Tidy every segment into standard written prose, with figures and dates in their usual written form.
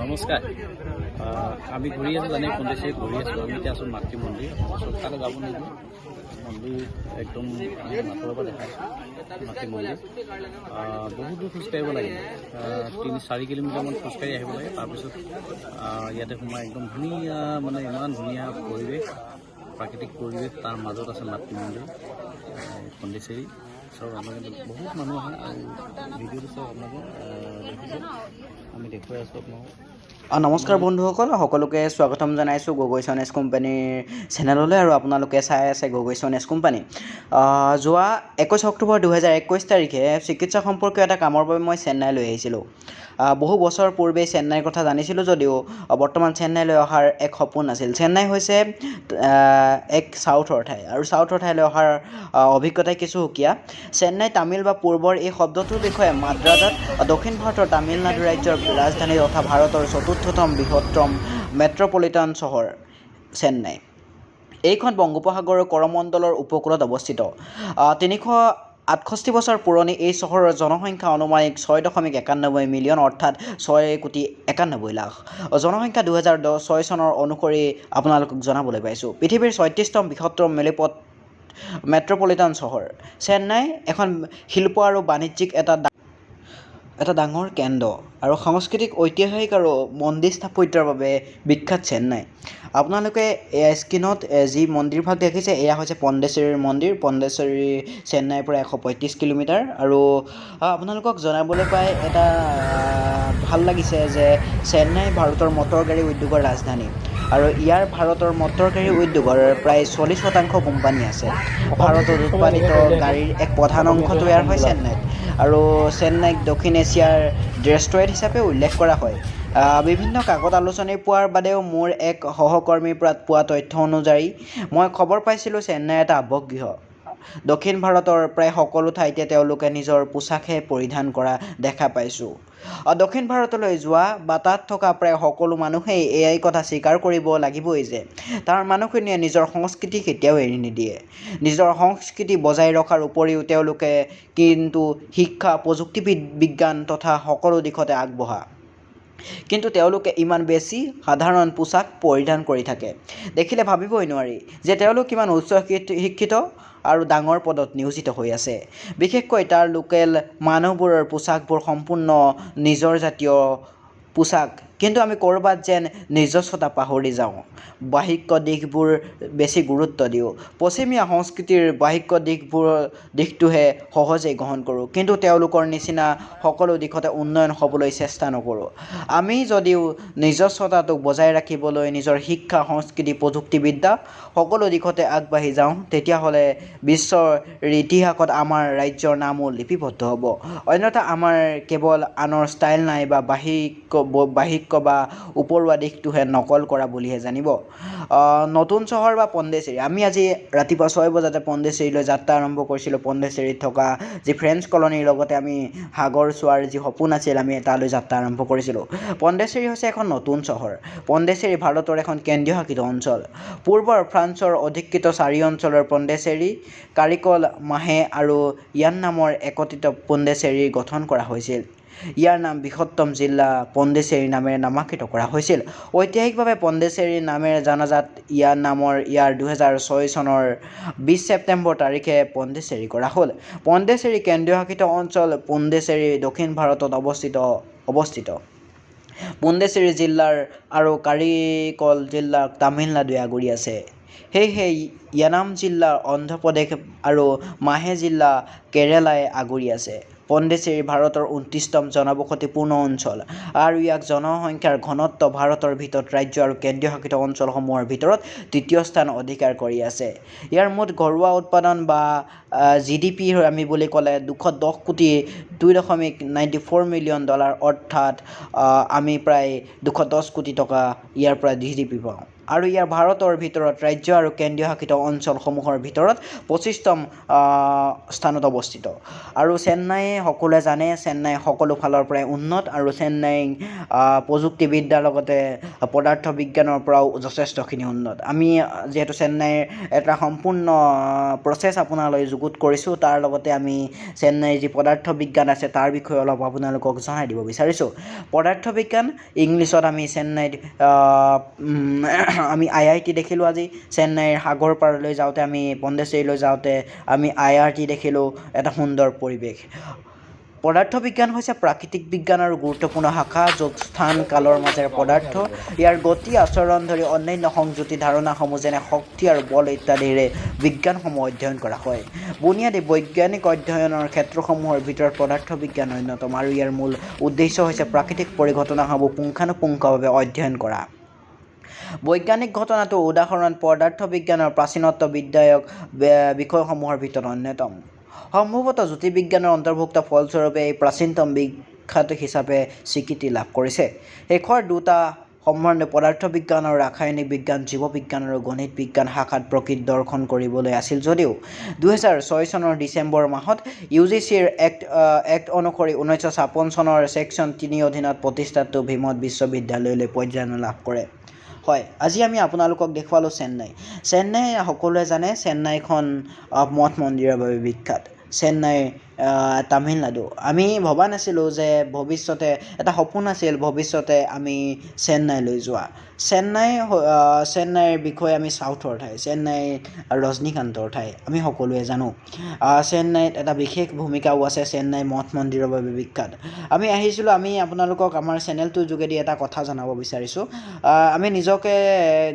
নমস্কাৰ আমি ঘূৰি আছোঁ জানে পণ্ডিচেৰী ঘূৰি আছোঁ আমি এতিয়া আছোঁ মাতৃ মন্দিৰ সবকালে যাব নিদিয়ে মন্দিৰ একদম মাতৰ পৰা দেখাইছোঁ মাতৃ মন্দিৰ বহুত দূৰ খোজকাঢ়িব লাগে 3-4 কিলোমিটাৰমান খোজকাঢ়ি আহিব লাগে তাৰপিছত ইয়াতে সোমাই একদম ধুনীয়া মানে ইমান ধুনীয়া পৰিৱেশ প্ৰাকৃতিক পৰিৱেশ তাৰ মাজত আছে মাতৃ মন্দিৰ পণ্ডিচেৰী চব আপোনালোকে বহুত মানুহ আহে আৰু ভিডিঅ'টো চব আপোনালোকে দেখিছে আমি দেখুৱাই আছোঁ আপোনালোকক নমস্কাৰ বন্ধুসকল সকলোকে স্বাগতম জনাইছোঁ গগৈ চনেছ কোম্পানীৰ চেনেললৈ আৰু আপোনালোকে চাই আছে গগৈ চনেছ কোম্পানী যোৱা 21 অক্টোবৰ 2021 তাৰিখে চিকিৎসা সম্পৰ্কীয় এটা কামৰ বাবে মই চেন্নাইলৈ আহিছিলোঁ বহু বছৰ পূৰ্বে চেন্নাইৰ কথা জানিছিলোঁ যদিও বৰ্তমান চেন্নাইলৈ অহাৰ এক সপোন আছিল চেন্নাই হৈছে এক সাউথৰ ঠাই আৰু সাউথৰ ঠাইলৈ অহাৰ অভিজ্ঞতাই কিছু সুকীয়া চেন্নাই তামিল বা পূৰ্বৰ এই শব্দটোৰ বিষয়ে মাদ্ৰাজত দক্ষিণ ভাৰতৰ তামিলনাডু ৰাজ্যৰ ৰাজধানী তথা ভাৰতৰ চতুৰ্থতম বৃহত্তম মেট্ৰপলিটান চহৰ চেন্নাই এইখন বংগোপসাগৰৰ কৰমণ্ডলৰ উপকূলত অৱস্থিত 368 বছৰ পুৰণি এই চহৰৰ জনসংখ্যা আনুমানিক 6.91 মিলিয়ন অৰ্থাৎ 6,91 লাখ জনসংখ্যা 2006 চনৰ অনুসৰি আপোনালোকক জনাবলৈ পাইছোঁ পৃথিৱীৰ 36তম বৃহত্তম মেট্ৰপলিটান চহৰ চেন্নাই এখন শিল্প আৰু বাণিজ্যিক এটা ডাঙৰ কেন্দ্ৰ আৰু সাংস্কৃতিক ঐতিহাসিক আৰু মন্দিৰ স্থাপত্যৰ বাবে বিখ্যাত চেন্নাই আপোনালোকে স্ক্ৰীনত যি মন্দিৰভাগ দেখিছে এয়া হৈছে পণ্ডিচেৰীৰ মন্দিৰ পণ্ডিচেৰী চেন্নাইৰ পৰা 135 কিলোমিটাৰ আৰু আপোনালোকক জনাবলৈ পাই এটা ভাল লাগিছে যে চেন্নাই ভাৰতৰ মটৰ গাড়ী উদ্যোগৰ ৰাজধানী আৰু ইয়াৰ ভাৰতৰ মটৰ গাড়ী উদ্যোগৰ প্ৰায় 40% কোম্পানী আছে ভাৰতত উৎপাদিত গাড়ীৰ এক প্ৰধান অংশ তৈয়াৰ হয় চেন্নাইত আৰু চেন্নাইক দক্ষিণ এছিয়াৰ ডেষ্ট্ৰয়েড হিচাপে উল্লেখ কৰা হয় বিভিন্ন কাকত আলোচনী পোৱাৰ বাদেও মোৰ এক সহকৰ্মীৰ পৰা পোৱা তথ্য অনুযায়ী মই খবৰ পাইছিলোঁ চেন্নাই এটা আৱসগৃহ দক্ষিণ ভাৰতৰ প্ৰায় সকলো ঠাইতে তেওঁলোকে নিজৰ পোছাকহে পৰিধান কৰা দেখা পাইছোঁ দক্ষিণ ভাৰতলৈ যোৱা বা তাত থকা প্ৰায় সকলো মানুহেই এই কথা স্বীকাৰ কৰিব লাগিবই যে তাৰ মানুহখিনিয়ে নিজৰ সংস্কৃতি কেতিয়াও এৰি নিদিয়ে নিজৰ সংস্কৃতি বজাই ৰখাৰ উপৰিও তেওঁলোকে কিন্তু শিক্ষা প্ৰযুক্তি বিজ্ঞান তথা সকলো দিশতে আগবঢ়া কিন্তু তেওঁলোকে ইমান বেছি সাধাৰণ পোছাক পৰিধান কৰি থাকে দেখিলে ভাবিবই নোৱাৰি যে তেওঁলোক কিমান উচ্চ শিক্ষিত আৰু ডাঙৰ পদত নিয়োজিত হৈ আছে বিশেষকৈ তাৰ লোকেল মানুহবোৰৰ পোছাকবোৰ সম্পূৰ্ণ নিজৰ জাতীয় পোছাক কিন্তু আমি ক'ৰবাত যেন নিজস্বতা পাহৰি যাওঁ বাহিক্য দিশবোৰ বেছি গুৰুত্ব দিওঁ পশ্চিমীয়া সংস্কৃতিৰ বাহিক্য দিশটোহে সহজেই গ্ৰহণ কৰোঁ কিন্তু তেওঁলোকৰ নিচিনা সকলো দিশতে উন্নয়ন হ'বলৈ চেষ্টা নকৰোঁ আমি যদিও নিজস্বতাটোক বজাই ৰাখিবলৈ নিজৰ শিক্ষা সংস্কৃতি প্ৰযুক্তিবিদ্যা সকলো দিশতে আগবাঢ়ি যাওঁ তেতিয়াহ'লে বিশ্বৰ ইতিহাসত আমাৰ ৰাজ্যৰ নামো লিপিবদ্ধ হ'ব অন্যথা আমাৰ কেৱল আনৰ ষ্টাইল নাই বা বাহিক্য বা উপৰুৱা দিশটোহে নকল কৰা বুলিহে জানিব নতুন চহৰ বা পণ্ডিচেৰী আমি আজি ৰাতিপুৱা 6 বজাতে পণ্ডিচেৰীলৈ যাত্ৰা আৰম্ভ কৰিছিলোঁ পণ্ডিচেৰীত থকা যি ফ্ৰেঞ্চ কলনীৰ লগতে আমি সাগৰ চোৱাৰ যি সপোন আছিল আমি তালৈ যাত্ৰা আৰম্ভ কৰিছিলোঁ পণ্ডিচেৰী হৈছে এখন নতুন চহৰ পণ্ডিচেৰী ভাৰতৰ এখন কেন্দ্ৰীয় শাসিত অঞ্চল পূৰ্বৰ ফ্ৰান্সৰ অধিকৃত 4 অঞ্চলৰ পণ্ডিচেৰী কাৰিকল মাহে আৰু ইয়ান নামৰ একত্ৰিত পণ্ডিচেৰী গঠন কৰা হৈছিল ইয়াৰ নাম বৃহত্তম জিলা পণ্ডিচেৰী নামেৰে নামাকৃত কৰা হৈছিল ঐতিহাসিকভাৱে পণ্ডিচেৰী নামেৰে জনাজাত ইয়াৰ 2006 চনৰ 20 ছেপ্টেম্বৰ তাৰিখে পণ্ডিচেৰী কৰা হ'ল পণ্ডিচেৰী কেন্দ্ৰীয় শাসিত অঞ্চল পণ্ডিচেৰী দক্ষিণ ভাৰতত অৱস্থিত পণ্ডিচেৰী জিলাৰ আৰু কাৰিকল জিলাক তামিলনাডুৱে আগুৰি আছে সেয়েহে ইয়ানাম জিলা অন্ধ্ৰ প্ৰদেশ আৰু মাহে জিলা কেৰালাই আগুৰি আছে পণ্ডিচেৰী ভাৰতৰ 29তম জনবসতিপূৰ্ণ অঞ্চল আৰু ইয়াক জনসংখ্যাৰ ঘনত্ব ভাৰতৰ ভিতৰত ৰাজ্য আৰু কেন্দ্ৰীয় শাসিত অঞ্চলসমূহৰ ভিতৰত তৃতীয় স্থান অধিকাৰ কৰি আছে ইয়াৰ মুঠ ঘৰুৱা উৎপাদন বা GDP আমি বুলি ক'লে 210 কোটি $2.94 মিলিয়ন অৰ্থাৎ আমি প্ৰায় 210 কোটি টকা ইয়াৰ পৰা GDP পাওঁ আৰু ইয়াৰ ভাৰতৰ ভিতৰত ৰাজ্য আৰু কেন্দ্ৰীয় শাসিত অঞ্চলসমূহৰ ভিতৰত 25তম স্থানত অৱস্থিত। আৰু চেন্নাই সকলোৱে জানে চেন্নাই সকলো ফালৰ পৰাই উন্নত আৰু চেন্নাই প্ৰযুক্তিবিদ্যাৰ লগতে পদাৰ্থ বিজ্ঞানৰ পৰাও যথেষ্টখিনি উন্নত। আমি যিহেতু চেন্নাইৰ এটা সম্পূৰ্ণ প্ৰচেছ আপোনালৈ যুগুত কৰিছোঁ, তাৰ লগতে আমি চেন্নাইৰ যি পদাৰ্থ বিজ্ঞান আছে তাৰ বিষয়ে অলপ আপোনালোকক জনাই দিব বিচাৰিছোঁ। পদাৰ্থ বিজ্ঞান ইংলিছত আমি চেন্নাইত আমি IIT দেখিলোঁ। আজি চেন্নাইৰ সাগৰ পাৰলৈ যাওঁতে আমি পণ্ডিচেৰীলৈ যাওঁতে আমি IRT দেখিলোঁ, এটা সুন্দৰ পৰিৱেশ। পদাৰ্থ বিজ্ঞান হৈছে প্ৰাকৃতিক বিজ্ঞানৰ গুৰুত্বপূৰ্ণ শাখা য'ত স্থান কালৰ মাজেৰে পদাৰ্থ, ইয়াৰ গতি, আচৰণ ধৰি অন্যান্য সংযুতি ধাৰণাসমূহ যেনে শক্তি আৰু বল ইত্যাদিৰে বিজ্ঞানসমূহ অধ্যয়ন কৰা হয়। বুনিয়াদী বৈজ্ঞানিক অধ্যয়নৰ ক্ষেত্ৰসমূহৰ ভিতৰত পদাৰ্থ বিজ্ঞান অন্যতম আৰু ইয়াৰ মূল উদ্দেশ্য হৈছে প্ৰাকৃতিক পৰিঘটনাসমূহ পুংখানুপুংখভাৱে অধ্যয়ন কৰা। বৈজ্ঞানিক ঘটনাটোৰ উদাহৰণ পদাৰ্থ বিজ্ঞানৰ প্ৰাচীনতম বিধায়ক বিষয়সমূহৰ ভিতৰত অন্যতম। সম্ভৱতঃ জ্যোতিৰ্বিজ্ঞানৰ অন্তৰ্ভুক্ত ফলস্বৰূপে এই প্ৰাচীনতম বিখ্যাত হিচাপে স্বীকৃতি লাভ কৰিছে। শেষৰ দুটা সম্বন্ধে পদাৰ্থ বিজ্ঞান আৰু ৰাসায়নিক বিজ্ঞান, জীৱবিজ্ঞান আৰু গণিত বিজ্ঞান শাখাত প্ৰকৃত দৰ্শন কৰিবলৈ আছিল যদিও 2006 চনৰ ডিচেম্বৰ মাহত UGCৰ এক্ট অনুসৰি 1956 চনৰ ছেকশ্যন 3 অধীনত প্ৰতিষ্ঠানটো ভীমত বিশ্ববিদ্যালয়লৈ পৰ্যায়ন লাভ কৰে। হয়, আজি আমি আপোনালোকক দেখুৱালোঁ চেন্নাই। চেন্নাই সকলোৱে জানে চেন্নাইখন মঠ মন্দিৰৰ বাবে বিখ্যাত। চেন্নাই তামিলনাডু। আমি ভবা নাছিলোঁ যে ভৱিষ্যতে এটা সপোন আছিল ভৱিষ্যতে আমি চেন্নাইলৈ যোৱা। চেন্নাইৰ বিষয়ে আমি চাউথৰ ঠাই, চেন্নাই ৰজনীকান্তৰ ঠাই আমি সকলোৱে জানো। চেন্নাইত এটা বিশেষ ভূমিকাও আছে, চেন্নাই মঠ মন্দিৰৰ বাবে বিখ্যাত। আমি আপোনালোকক আমাৰ চেনেলটোৰ যোগেদি এটা কথা জনাব বিচাৰিছোঁ। আমি নিজকে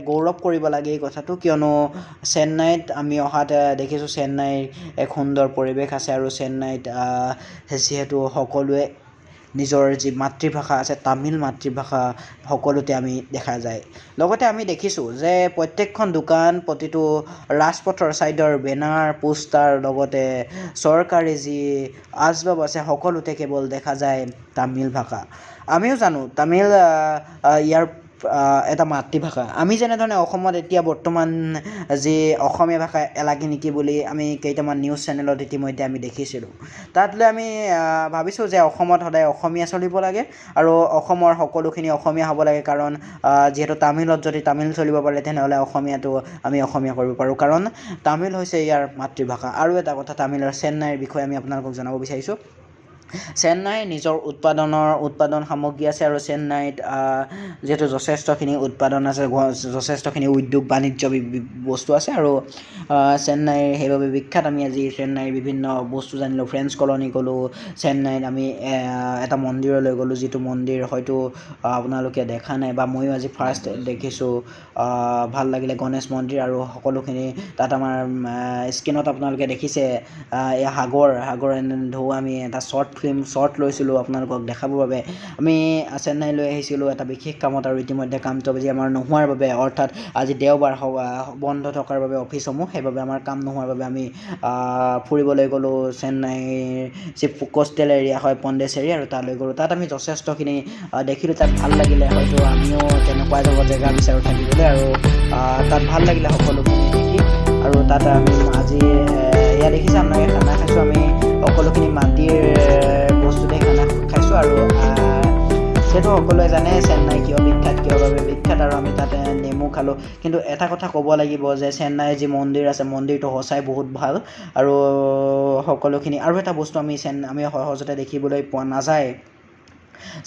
গৌৰৱ কৰিব লাগে এই কথাটো, কিয়নো চেন্নাইত আমি অহাত দেখিছোঁ চেন্নাইৰ এক সুন্দৰ পৰিৱেশ আছে আৰু চেন্নাইত যিহেতু সকলোৱে নিজৰ যি মাতৃভাষা আছে তামিল মাতৃভাষা সকলোতে আমি দেখা যায়। লগতে আমি দেখিছোঁ যে প্ৰত্যেকখন দোকান, প্ৰতিটো ৰাজপথৰ ছাইডৰ বেনাৰ, পোষ্টাৰ লগতে চৰকাৰী যি আচবাব আছে সকলোতে কেৱল দেখা যায় তামিল ভাষা। আমিও জানো তামিল ইয়াৰ এটা মাতৃভাষা। আমি যেনেধৰণে অসমত এতিয়া বৰ্তমান যি অসমীয়া ভাষা এলাগী নেকি বুলি আমি কেইটামান নিউজ চেনেলত ইতিমধ্যে আমি দেখিছিলোঁ। তাত লৈ আমি ভাবিছোঁ যে অসমত সদায় অসমীয়া চলিব লাগে আৰু অসমৰ সকলোখিনি অসমীয়া হ'ব লাগে, কাৰণ যিহেতু তামিলত যদি তামিল চলিব পাৰে তেনেহ'লে অসমীয়াটো আমি অসমীয়া কৰিব পাৰোঁ, কাৰণ তামিল হৈছে ইয়াৰ মাতৃভাষা। আৰু এটা কথা তামিলৰ চেন্নাইৰ বিষয়ে আমি আপোনালোকক জনাব বিচাৰিছোঁ। চেন্নাই নিজৰ উৎপাদন সামগ্ৰী আছে আৰু চেন্নাইত যিহেতু যথেষ্টখিনি উৎপাদন আছে, যথেষ্টখিনি উদ্যোগ বাণিজ্য বস্তু আছে আৰু চেন্নাইৰ সেইবাবে বিখ্যাত। আমি আজি চেন্নাইৰ বিভিন্ন বস্তু জানিলোঁ। ফ্ৰেঞ্চ কলনী গ'লোঁ, চেন্নাইত আমি এটা মন্দিৰলৈ গ'লোঁ, যিটো মন্দিৰ হয়তো আপোনালোকে দেখা নাই বা ময়ো আজি ফাৰ্ষ্ট দেখিছোঁ। ভাল লাগিলে গণেশ মন্দিৰ আৰু সকলোখিনি তাত আমাৰ স্ক্ৰীণত আপোনালোকে দেখিছে এই সাগৰ ঢৌ আমি এটা শ্বৰ্ট লৈছিলোঁ আপোনালোকক দেখাবৰ বাবে। আমি চেন্নাইলৈ আহিছিলোঁ এটা বিশেষ কামত আৰু ইতিমধ্যে কামটো আজি আমাৰ নোহোৱাৰ বাবে, অৰ্থাৎ আজি দেওবাৰ বন্ধ থকাৰ বাবে অফিচসমূহ, সেইবাবে আমাৰ কাম নোহোৱাৰ বাবে আমি ফুৰিবলৈ গ'লোঁ চেন্নাইৰ যি কোষ্টেল এৰিয়া হয় পণ্ডিচেৰী, আৰু তালৈ গ'লোঁ। তাত আমি যথেষ্টখিনি দেখিলোঁ, তাত ভাল লাগিলে। হয়তো আমিও তেনেকুৱা জেগা বিচাৰোঁ থাকিবলৈ আৰু তাত ভাল লাগিলে সকলোখিনি দেখি। আৰু তাত আমি আজি এয়া দেখিছে আপোনালোকে খানা খাইছোঁ, আমি সকলোখিনি মাটিৰ বস্তুতে খানা খাইছোঁ। আৰু সেইটো সকলোৱে জানে চেন্নাই কিয় বাবে বিখ্যাত আৰু আমি তাতে নেমু খালোঁ। কিন্তু এটা কথা ক'ব লাগিব যে চেন্নাইৰ যি মন্দিৰ আছে মন্দিৰটো সঁচাই বহুত ভাল আৰু সকলোখিনি। আৰু এটা বস্তু আমি সহজতে দেখিবলৈ পোৱা নাযায়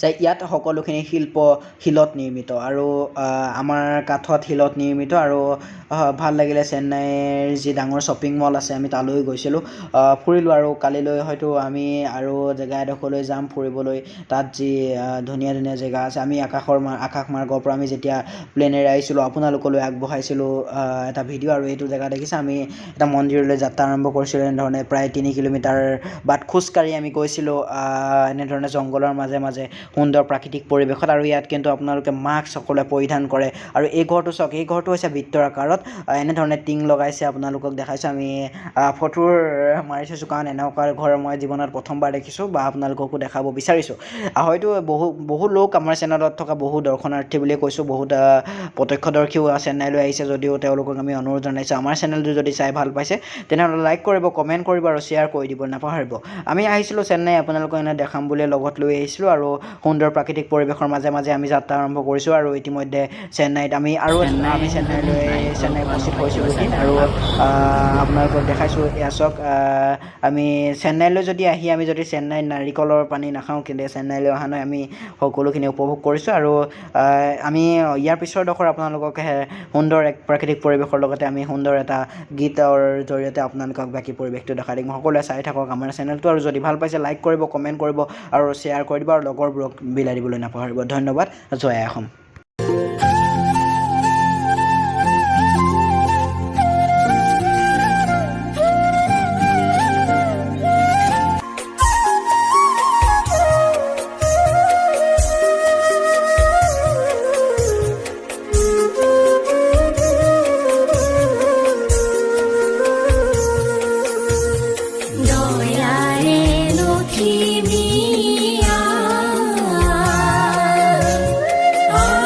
যে ইয়াত সকলোখিনি শিল্প শিলত নিৰ্মিত আৰু আমাৰ কাঠত শিলত নিৰ্মিত। আৰু ভাল লাগিলে চেন্নাইৰ যি ডাঙৰ শ্বপিং মল আছে আমি তালৈ গৈছিলোঁ, ফুৰিলোঁ। আৰু কালিলৈ হয়তো আমি আৰু জেগা এডোখৰলৈ যাম ফুৰিবলৈ। তাত যি ধুনীয়া জেগা আছে, আমি আকাশমাৰ্গৰ পৰা আমি যেতিয়া প্লেনেৰে আহিছিলোঁ আপোনালোকলৈ আগবঢ়াইছিলোঁ এটা ভিডিঅ'। আৰু এইটো জেগা দেখিছে, আমি এটা মন্দিৰলৈ যাত্ৰা আৰম্ভ কৰিছিলোঁ। এনেধৰণে প্ৰায় 3 কিলোমিটাৰ বাট খোজকাঢ়ি আমি গৈছিলোঁ। এনেধৰণে জংঘলৰ মাজে মাজে মাজে সুন্দৰ প্ৰাকৃতিক পৰিৱেশত আৰু ইয়াত কিন্তু আপোনালোকে মাস্ক সকলোৱে পৰিধান কৰে আৰু এই ঘৰটো চাওক এই ঘৰটো হৈছে বৃত্তৰ আকাৰত এনেধৰণে টিং লগাইছে আপোনালোকক দেখাইছোঁ আমি ফটোৰ মাৰি থৈছোঁ কাৰণ এনেকুৱা ঘৰ মই জীৱনত প্ৰথমবাৰ দেখিছোঁ বা আপোনালোককো দেখাব বিচাৰিছোঁ হয়তো বহু লোক আমাৰ চেনেলত থকা বহু দৰ্শনাৰ্থী বুলিয়ে কৈছোঁ বহুত প্ৰত্যক্ষদৰ্শীও চেন্নাইলৈ আহিছে যদিও তেওঁলোকক আমি অনুৰোধ জনাইছোঁ আমাৰ চেনেলটো যদি চাই ভাল পাইছে তেনেহ'লে লাইক কৰিব কমেণ্ট কৰিব আৰু শ্বেয়াৰ কৰি দিব নাপাহৰিব আমি আহিছিলোঁ চেন্নাই আপোনালোকক এনে দেখাম বুলি লগত লৈ আহিছিলোঁ আৰু সুন্দৰ প্ৰাকৃতিক পৰিৱেশৰ মাজে মাজে আমি যাত্ৰা আৰম্ভ কৰিছোঁ আৰু ইতিমধ্যে চেন্নাইত আমি চেন্নাই উপস্থিত হৈছোঁ আৰু আপোনালোকক দেখাইছোঁ এয়া চাওক আমি চেন্নাইলৈ যদি আমি যদি চেন্নাইত নাৰিকলৰ পানী নাখাওঁ কিন্তু চেন্নাইলৈ অহা নাই আমি সকলোখিনি উপভোগ কৰিছোঁ আৰু আমি ইয়াৰ পিছৰ ডোখৰ আপোনালোকক সুন্দৰ এক প্ৰাকৃতিক পৰিৱেশৰ লগতে আমি সুন্দৰ এটা গীতৰ জৰিয়তে আপোনালোকক বাকী পৰিৱেশটো দেখাই দিম সকলোৱে চাই থাকক আমাৰ চেনেলটো আৰু যদি ভাল পাইছে লাইক কৰিব কমেণ্ট কৰিব আৰু শ্বেয়াৰ কৰি দিব আৰু লগৰবোৰক বিলাই দিবলৈ নাপাহৰিব ধন্যবাদ জয় অসম Lord,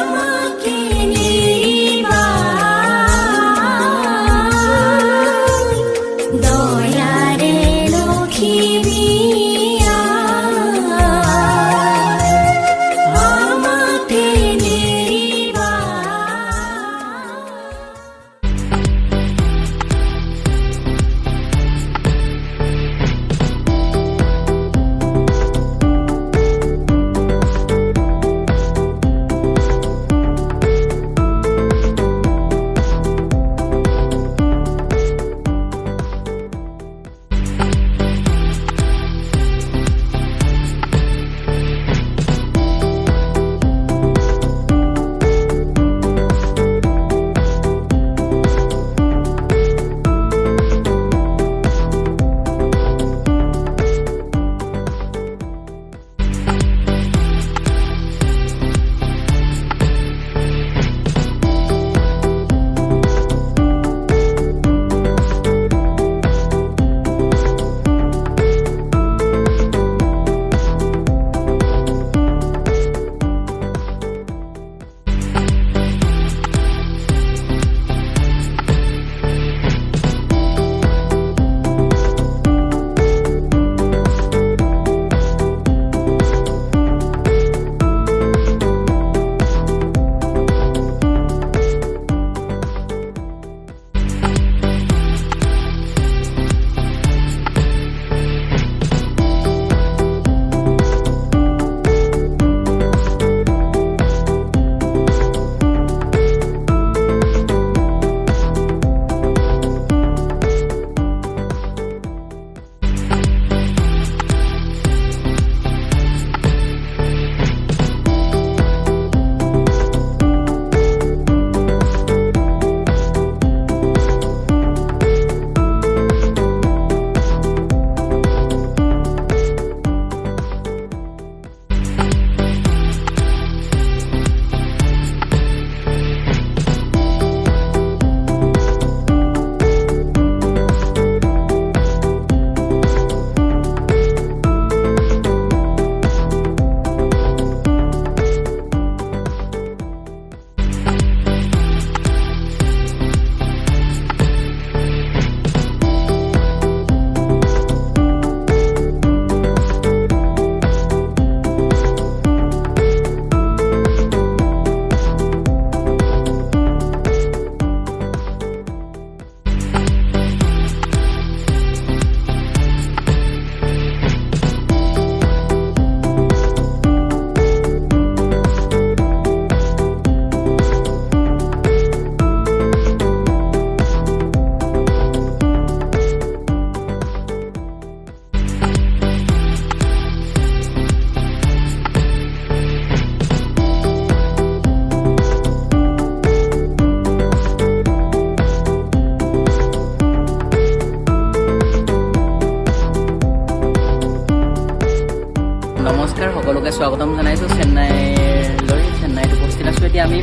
নমস্কাৰ সকলোকে স্বাগতম জনাইছোঁ চেন্নাইত উপস্থিত আছোঁ। এতিয়া আমি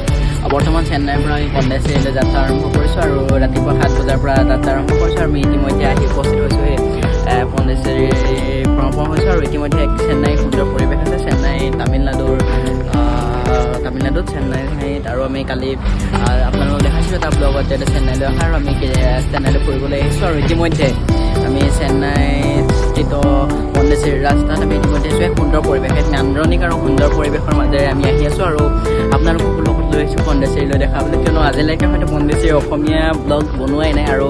বৰ্তমান চেন্নাইৰ পৰা আমি পণ্ডিচেৰীলৈ যাত্ৰা আৰম্ভ কৰিছোঁ আৰু ৰাতিপুৱা 7 বজাৰ পৰা যাত্ৰা আৰম্ভ কৰিছোঁ আৰু আমি ইতিমধ্যে আহি উপস্থিত হৈছোঁ সেই পণ্ডিচেৰী ভ্ৰমণ হৈছোঁ আৰু ইতিমধ্যে চেন্নাইৰ সুন্দৰ পৰিৱেশ আছে। চেন্নাই তামিলনাডুত চেন্নাইৰ ঠাইত আৰু আমি কালি আপোনালোকক দেখাইছোঁ এটা ব্লগত যে চেন্নাইলৈ অহা আৰু আমি চেন্নাইলৈ ফুৰিবলৈ আহিছোঁ আৰু ইতিমধ্যে আমি চেন্নাইস্থিত পণ্ডিচেৰী ৰাস্তাত আমি ইতিমধ্যে আছোঁ। এক সুন্দৰ পৰিৱেশ, এক নান্দনিক আৰু সুন্দৰ পৰিৱেশৰ মাজেৰে আমি আহি আছোঁ আৰু আপোনালোকক লগত লৈ আহিছোঁ পণ্ডিচেৰীলৈ দেখাবলৈ, কিয়নো আজিলৈকে হয়তো পণ্ডিচেৰী অসমীয়া ব্লগ বনোৱাই নাই আৰু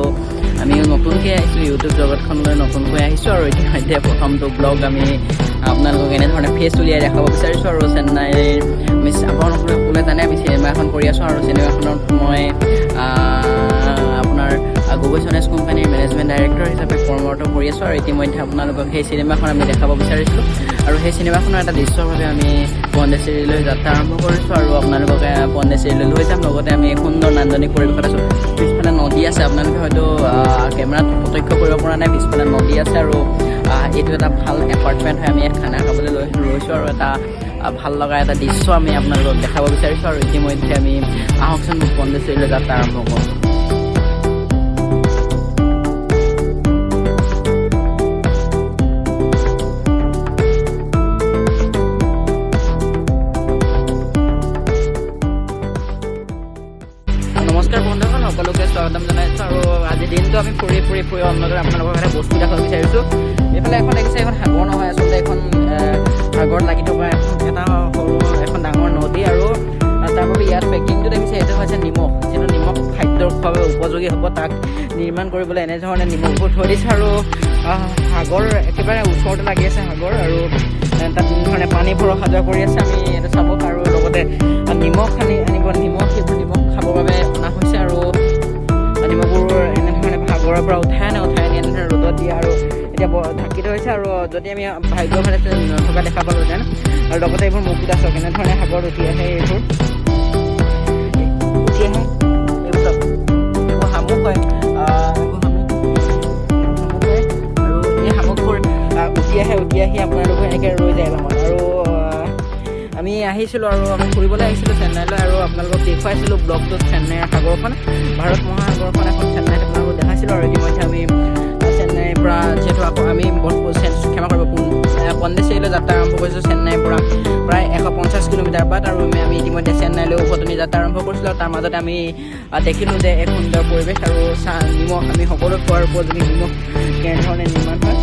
আমি নতুনকৈ আহিছোঁ, ইউটিউব জগতখনলৈ নতুনকৈ আহিছোঁ আৰু ইতিমধ্যে প্ৰথমটো ব্লগ আমি আপোনালোকক এনেধৰণে ফেচ উলিয়াই দেখাব বিচাৰিছোঁ। আৰু চেন্নাইৰ আপোনালোকে সকলোৱে জানে আমি চিনেমা এখন কৰি আছোঁ আৰু চিনেমাখনত মই আপোনাৰ গগৈ চনেজ কোম্পানীৰ মেনেজমেণ্ট ডাইৰেক্টৰ হিচাপে কৰ্মৰত কৰি আছোঁ আৰু ইতিমধ্যে আপোনালোকক সেই চিনেমাখন আমি দেখাব বিচাৰিছোঁ আৰু সেই চিনেমাখনৰ এটা দৃশ্যৰ বাবে আমি পণ্ডিচেৰীলৈ যাত্ৰা আৰম্ভ কৰিছোঁ আৰু আপোনালোকক পণ্ডিচেৰীলৈ লৈ যাম। লগতে আমি সুন্দৰ নান্দনিক পৰিৱেশত আছোঁ। পিছফালে নদী আছে, আপোনালোকে হয়তো কেমেৰাত প্ৰত্যক্ষ কৰিব পৰা নাই, পিছফালে নদী আছে আৰু এইটো এটা ভাল এপাৰ্টমেণ্ট হয়। আমি ইয়াত খানা খাবলৈ লৈছোঁ আৰু এটা ভাল লগা এটা দৃশ্য আমি আপোনালোকক দেখাব বিচাৰিছোঁ আৰু ইতিমধ্যে আমি আহকচোন পণ্ডিচেৰীলৈ যাত্ৰা আৰম্ভ কৰোঁ। নমস্কাৰ বন্ধুসকল, সকলোকে স্বাগতম জনাইছোঁ আৰু আজিৰ দিনটো আমি ফুৰি অন্যদৰে আপোনালোকৰ এটা বস্তু দেখাব বিচাৰিছোঁ। এইফালে এখন দেখিছে, এখন সাগৰ নহয়, আচলতে এখন সাগৰত লাগি থকা এটা সৰু এখন ডাঙৰ নদী আৰু তাৰ বাবে ইয়াত পেকিংটো দেখিছে, এইটো হৈছে নিমখ, যিটো নিমখ খাদ্যৰ বাবে উপযোগী হ'ব, তাক নিৰ্মাণ কৰিবলৈ এনেধৰণে নিমখবোৰ থৈ দিছে আৰু সাগৰ একেবাৰে ওচৰতে লাগি আছে সাগৰ আৰু তাত এনেধৰণে পানীবোৰ অহা যোৱা কৰি আছে। আমি এইটো চাব আৰু লগতে নিমখ আনিব, সেইবোৰ নিমখ খাবৰ বাবে অনা হৈছে আৰু নিমখবোৰ এনেধৰণে সাগৰৰ পৰা উঠাই আনি এনেধৰণে ৰ'দত দিয়ে আৰু এতিয়া ঢাকি থৈছে আৰু যদি আমি ভাগ্য ভাল নথকা দেখা পালোহেঁতেন। আৰু লগতে এইবোৰ মুকুত আছে, কেনেধৰণে সাগৰত উঠি আহে, এইবোৰ চব এইবোৰ শামুক হয়, আৰু এই শামুকবোৰ উঠি আহি আপোনালোকে এনেকৈ ৰৈ যায় বামত। আৰু আমি আহিছিলোঁ আৰু আমি ফুৰিবলৈ আহিছিলোঁ চেন্নাইলৈ আৰু আপোনালোকক দেখুৱাইছিলোঁ ব্লগটোত চেন্নাইৰ সাগৰখন, ভাৰত মহাসাগৰখন এখন চেন্নাইত আপোনালোকক দেখাইছিলোঁ আৰু ইতিমধ্যে আমি চেন্নাইৰ পৰা যিহেতু আমি ক্ষমা কৰিব পণ্ডিচেৰীলৈ যাত্ৰা আৰম্ভ কৰিছোঁ চেন্নাইৰ পৰা প্ৰায় 150 কিলোমিটাৰ বাট আৰু আমি ইতিমধ্যে চেন্নাইলৈ উভতনি যাত্ৰা আৰম্ভ কৰিছিলোঁ আৰু তাৰ মাজতে আমি দেখিলোঁ যে এক সুন্দৰ পৰিৱেশ আৰু নিমখ, আমি সকলো খোৱাৰ উপযোগী নিমখ কেনেধৰণে নিৰ্মাণ হয়